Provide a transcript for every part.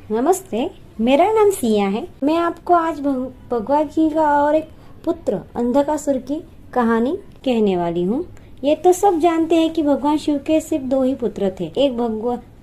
नमस्ते, मेरा नाम सिया है। मैं आपको आज भगवान जी का और एक पुत्र अंधकासुर की कहानी कहने वाली हूँ। ये तो सब जानते हैं कि भगवान शिव के सिर्फ दो ही पुत्र थे, एक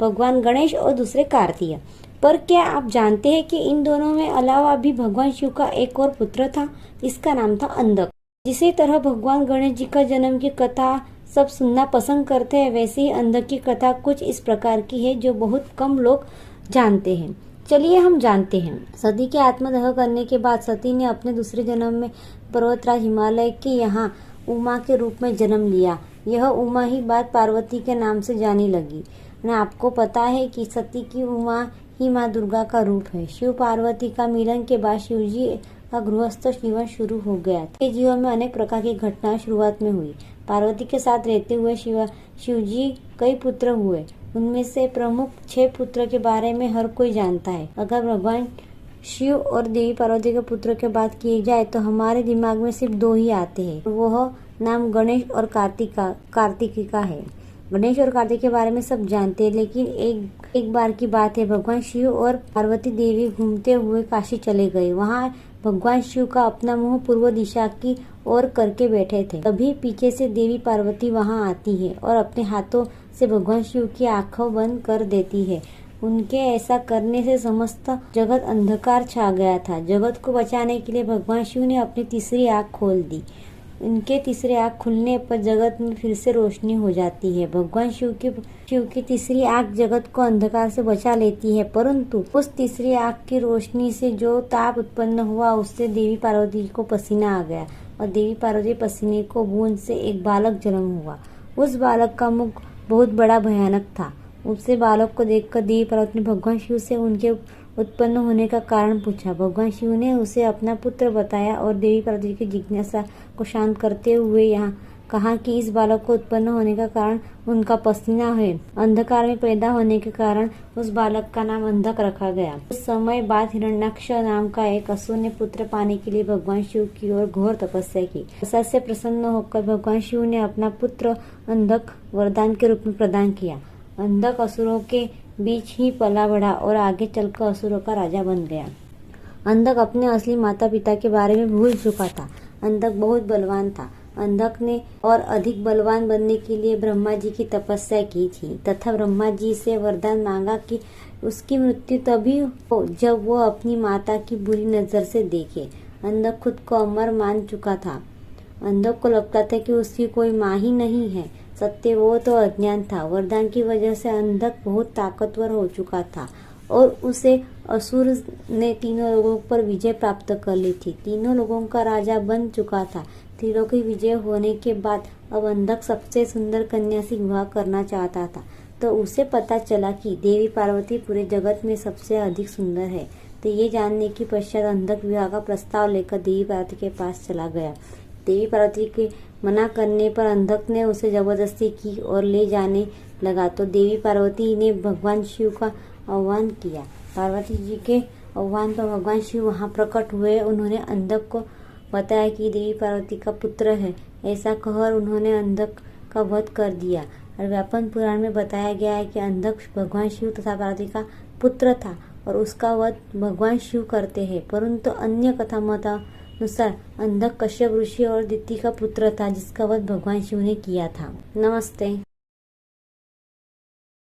भगवान गणेश और दूसरे कार्तिक। पर क्या आप जानते हैं कि इन दोनों में अलावा भी भगवान शिव का एक और पुत्र था, इसका नाम था अंधक। जिसी तरह भगवान गणेश जी का जन्म की कथा सब सुनना पसंद करते हैं, वैसे ही अंधक की कथा कुछ इस प्रकार की है जो बहुत कम लोग जानते हैं। चलिए हम जानते हैं। सती के आत्मदाह करने के बाद सती ने अपने दूसरे जन्म में पर्वतराज हिमालय के यहाँ उमा के रूप में जन्म लिया। यह उमा ही बाद पार्वती के नाम से जानी लगी। आपको पता है कि सती की उमा ही माँ दुर्गा का रूप है। शिव पार्वती का मिलन के बाद शिवजी का गृहस्थ जीवन शुरू हो गया। के जीवन में अनेक प्रकार की घटनाएं शुरुआत में हुई। पार्वती के साथ रहते हुए शिवजी कई पुत्र हुए। उनमें से प्रमुख 6 पुत्र के बारे में हर कोई जानता है। अगर भगवान शिव और देवी पार्वती के पुत्र की बात की जाए तो हमारे दिमाग में सिर्फ 2 ही आते हैं। वह नाम गणेश और कार्तिकी है। गणेश और कार्तिक के बारे में सब जानते हैं, लेकिन एक बार की बात है, भगवान शिव और पार्वती देवी घूमते हुए काशी चले गए। वहाँ भगवान शिव का अपना मुंह पूर्व दिशा की ओर करके बैठे थे। तभी पीछे से देवी पार्वती वहाँ आती है और अपने हाथों से भगवान शिव की आंखों बंद कर देती है। उनके ऐसा करने से समस्त जगत अंधकार छा गया था। जगत को बचाने के लिए भगवान शिव ने अपनी तीसरी आंख खोल दी। इनके तीसरे आंख खुलने पर जगत में फिर से रोशनी हो जाती है। भगवान शिव की तीसरी आंख जगत को अंधकार से बचा लेती है, परंतु उस तीसरी आंख की रोशनी से जो ताप उत्पन्न हुआ उससे देवी पार्वती को पसीना आ गया और देवी पार्वती पसीने को बूंद से एक बालक जन्म हुआ। उस बालक का मुख बहुत बड़ा भयानक था। उससे बालक को देखकर देवी पार्वती ने भगवान शिव से उनके उत्पन्न होने का कारण पूछा। भगवान शिव ने उसे अपना पुत्र बताया और देवी पार्वती की जिज्ञासा को शांत करते हुए यहाँ कहा कि इस बालक को उत्पन्न होने का कारण उनका पसीना है। अंधकार में पैदा होने के कारण उस बालक का नाम अंधक रखा गया। कुछ समय बाद हिरण्याक्ष नाम का एक असुर ने पुत्र पाने के लिए भगवान शिव की ओर घोर तपस्या की। तपस्या से प्रसन्न होकर भगवान शिव ने अपना पुत्र अंधक वरदान के रूप में प्रदान किया। अंधक असुरों के बीच ही पला बढ़ा और आगे चलकर असुरों का राजा बन गया। अंधक अपने असली माता पिता के बारे में भूल चुका था। अंधक बहुत बलवान था। अंधक ने और अधिक बलवान बनने के लिए ब्रह्मा जी की तपस्या की थी तथा ब्रह्मा जी से वरदान मांगा कि उसकी मृत्यु तभी हो जब वो अपनी माता की बुरी नजर से देखे। अंधक खुद को अमर मान चुका था। अंधक को लगता था कि उसकी कोई माँ ही नहीं है। सत्य वो तो अज्ञान था। वरदान की वजह से अंधक बहुत ताकतवर हो चुका था और उसे असुर ने तीनों लोगों पर विजय प्राप्त कर ली थी। तीनों लोगों का राजा बन चुका था। तीनों की विजय होने के बाद अब अंधक सबसे सुंदर कन्या से विवाह करना चाहता था। तो उसे पता चला कि देवी पार्वती पूरे जगत में सबसे अधिक सुंदर है। तो ये जानने के पश्चात अंधक विवाह का प्रस्ताव लेकर देवी पार्वती के पास चला गया। देवी पार्वती के मना करने पर अंधक ने उसे जबरदस्ती की और ले जाने लगा। तो देवी पार्वती ने भगवान शिव का आह्वान किया। पार्वती जी के आह्वान पर भगवान शिव वहां प्रकट हुए। उन्होंने अंधक को बताया कि देवी पार्वती का पुत्र है। ऐसा कहकर उन्होंने अंधक का वध कर दिया। और व्यापन पुराण में बताया गया है कि अंधक भगवान शिव तथा पार्वती का पुत्र था और उसका वध भगवान शिव करते हैं। परंतु अन्य कथा अनुसार अंधक कश्यप ऋषि और दिति का पुत्र था, जिसका वध भगवान शिव ने किया था। नमस्ते।